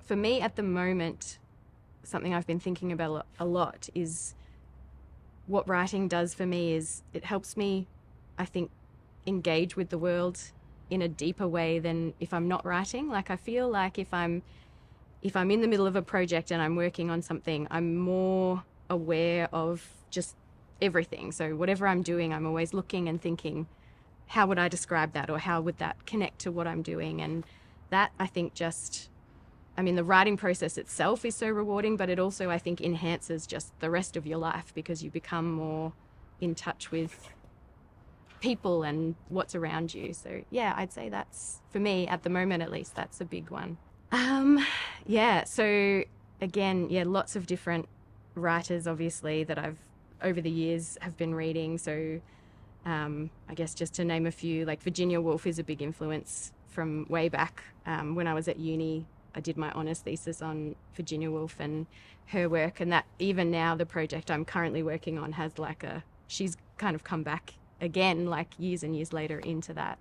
for me at the moment, something I've been thinking about a lot is what writing does for me is it helps me, I think, engage with the world in a deeper way than if I'm not writing. Like, I feel like if I'm in the middle of a project and I'm working on something, I'm more aware of just everything. So whatever I'm doing, I'm always looking and thinking, how would I describe that, or how would that connect to what I'm doing? And that, I think, the writing process itself is so rewarding, but it also, I think, enhances just the rest of your life because you become more in touch with people and what's around you. So yeah, I'd say that's, for me at the moment at least, that's a big one. So again, lots of different writers obviously that I've over the years have been reading. So I guess just to name a few, like Virginia Woolf is a big influence from way back. When I was at uni, I did my honours thesis on Virginia Woolf and her work, and that even now the project I'm currently working on has she's kind of come back again, like years and years later into that.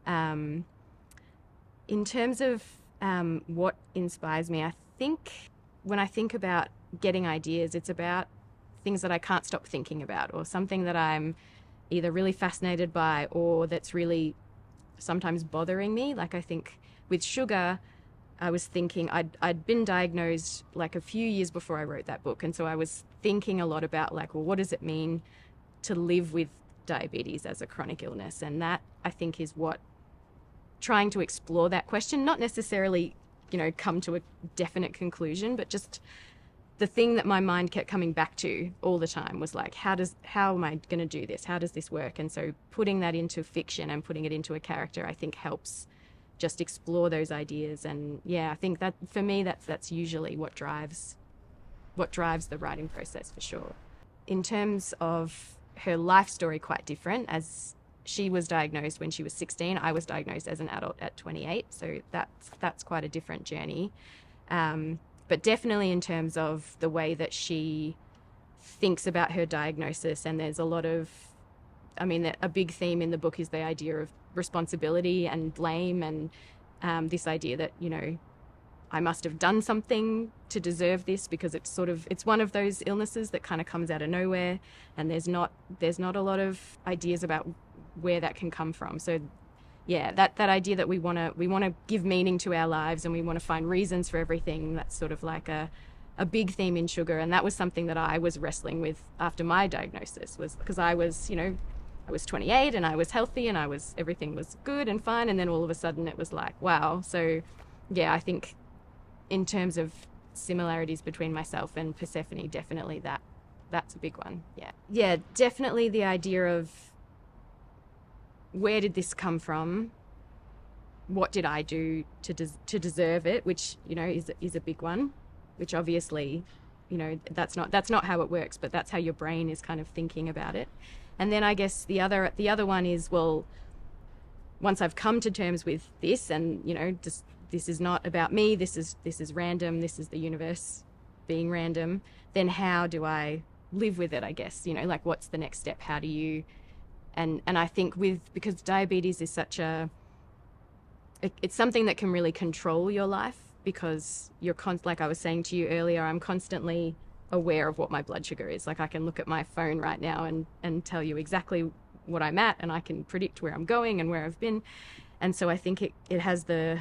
In terms of what inspires me, I think when I think about getting ideas, it's about things that I can't stop thinking about, or something that I'm either really fascinated by or that's really sometimes bothering me. Like, I think with Sugar, I was thinking I'd been diagnosed like a few years before I wrote that book, and so I was thinking a lot about like, well, what does it mean to live with diabetes as a chronic illness? And that, I think, is what, trying to explore that question, not necessarily, come to a definite conclusion, but just the thing that my mind kept coming back to all the time was like, how am I going to do this? How does this work? And so putting that into fiction and putting it into a character, I think helps just explore those ideas. And yeah, I think that for me, that's usually what drives the writing process for sure. In terms of her life story, quite different, as she was diagnosed when she was 16. I was diagnosed as an adult at 28. So that's quite a different journey. But definitely in terms of the way that she thinks about her diagnosis, and there's a lot of, a big theme in the book is the idea of responsibility and blame, and this idea that, I must have done something to deserve this, because it's one of those illnesses that kind of comes out of nowhere, and there's not a lot of ideas about where that can come from. So yeah, that idea that we want to give meaning to our lives, and we want to find reasons for everything, that's sort of like a big theme in Sugar. And that was something that I was wrestling with after my diagnosis, was because I was 28 and I was healthy and everything was good and fine, and then all of a sudden it was like, wow. So yeah, I think in terms of similarities between myself and Persephone, definitely that's a big one. Yeah, definitely the idea of, where did this come from? What did I do to deserve it? Which, is a big one, which obviously, that's not how it works, but that's how your brain is kind of thinking about it. And then I guess the other one is, well, once I've come to terms with this, and, just, this is not about me, this is random, this is the universe being random, then how do I live with it, I guess? Like, what's the next step? How do you... And I think because diabetes is it's something that can really control your life, because like I was saying to you earlier, I'm constantly aware of what my blood sugar is. Like, I can look at my phone right now and tell you exactly what I'm at, and I can predict where I'm going and where I've been. And so I think it has the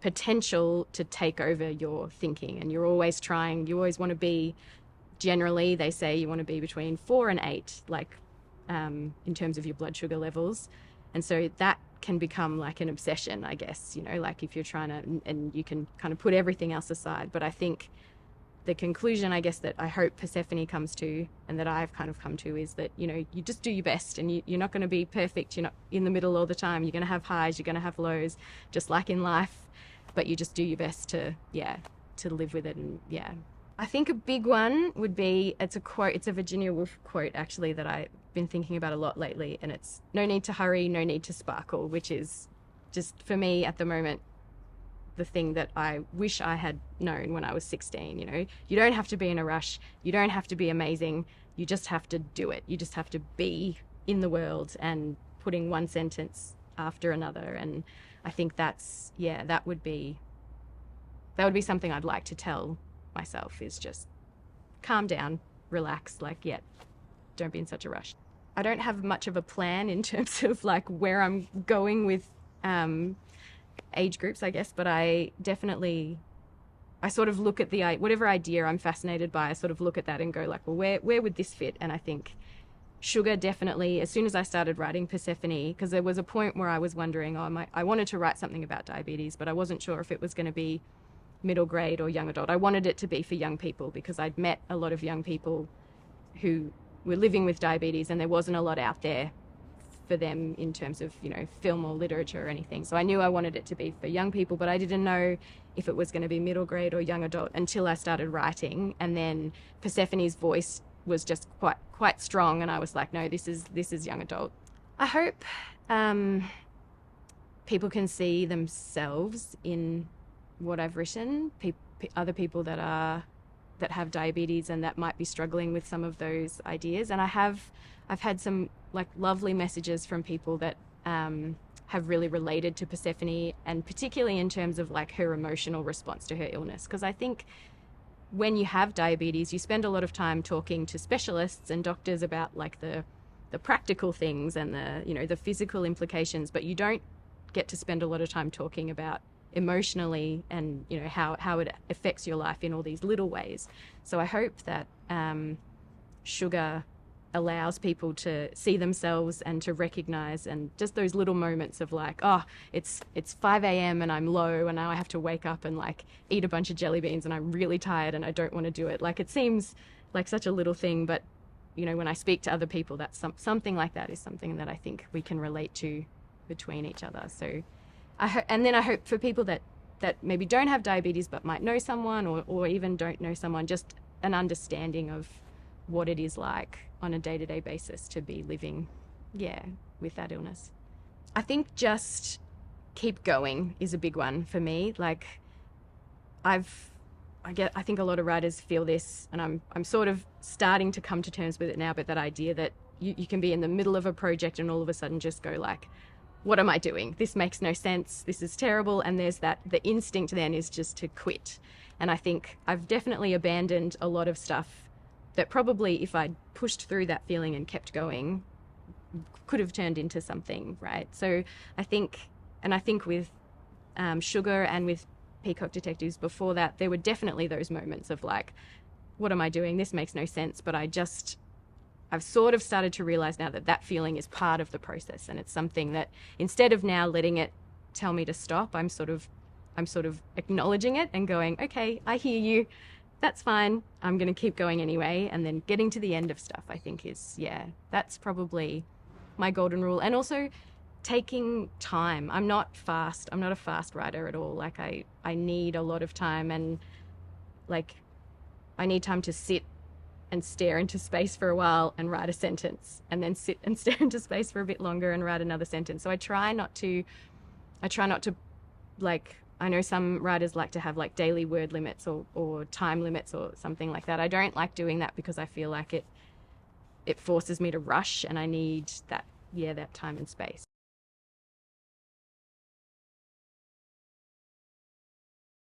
potential to take over your thinking, and you always want to be, generally they say you want to be between 4 and 8, like, in terms of your blood sugar levels. And so that can become like an obsession, I guess, like if you're trying to, and you can kind of put everything else aside. But I think the conclusion, I guess, that I hope Persephone comes to, and that I've kind of come to, is that, you just do your best, and you're not going to be perfect. You're not in the middle all the time. You're going to have highs, you're going to have lows, just like in life, but you just do your best to live with it. And yeah, I think a big one would be, it's a Virginia Woolf quote actually that I've been thinking about a lot lately, and it's, no need to hurry, no need to sparkle, which is just, for me at the moment, the thing that I wish I had known when I was 16. You don't have to be in a rush, you don't have to be amazing, you just have to do it. You just have to be in the world and putting one sentence after another. And I think that would be that would be something I'd like to tell myself, is just calm down, relax, like, yeah, don't be in such a rush. I don't have much of a plan in terms of like where I'm going with age groups, I guess, but I sort of look at whatever idea I'm fascinated by, I sort of look at that and go like, well, where would this fit? And I think sugar, definitely, as soon as I started writing Persephone, because there was a point where I was wondering, I wanted to write something about diabetes, but I wasn't sure if it was going to be middle grade or young adult. I wanted it to be for young people because I'd met a lot of young people who were living with diabetes, and there wasn't a lot out there for them in terms of, film or literature or anything. So I knew I wanted it to be for young people, but I didn't know if it was going to be middle grade or young adult until I started writing. And then Persephone's voice was just quite strong, and I was like, no, this is young adult. I hope people can see themselves in what I've written, other people that have diabetes and that might be struggling with some of those ideas. And I've had some like lovely messages from people that have really related to Persephone, and particularly in terms of like her emotional response to her illness. Because I think when you have diabetes, you spend a lot of time talking to specialists and doctors about like the practical things and the physical implications, but you don't get to spend a lot of time talking about emotionally and how it affects your life in all these little ways. So I hope that sugar allows people to see themselves and to recognize, and just those little moments of like, oh, it's 5 a.m. and I'm low and now I have to wake up and like eat a bunch of jelly beans and I'm really tired and I don't want to do it. Like, it seems like such a little thing, but when I speak to other people, that's something like that is something that I think we can relate to between each other. So and then I hope for people that maybe don't have diabetes but might know someone, or even don't know someone, just an understanding of what it is like on a day-to-day basis to be living, with that illness. I think just keep going is a big one for me. Like, I think a lot of writers feel this, and I'm sort of starting to come to terms with it now, but that idea that you can be in the middle of a project and all of a sudden just go like, what am I doing? This makes no sense. This is terrible. And there's the instinct then is just to quit. And I think I've definitely abandoned a lot of stuff that probably, if I'd pushed through that feeling and kept going, could have turned into something, right? So I think with Sugar and with Peacock Detectives before that, there were definitely those moments of like, what am I doing? This makes no sense. But I've sort of started to realize now that feeling is part of the process, and it's something that instead of now letting it tell me to stop, I'm sort of acknowledging it and going, okay, I hear you. That's fine. I'm going to keep going anyway. And then getting to the end of stuff, I think that's probably my golden rule. And also taking time. I'm not fast. I'm not a fast writer at all. Like I need a lot of time, and like I need time to sit and stare into space for a while and write a sentence, and then sit and stare into space for a bit longer and write another sentence. So I try not to like, I know some writers like to have like daily word limits or time limits or something like that. I don't like doing that because I feel like it forces me to rush, and I need that time and space.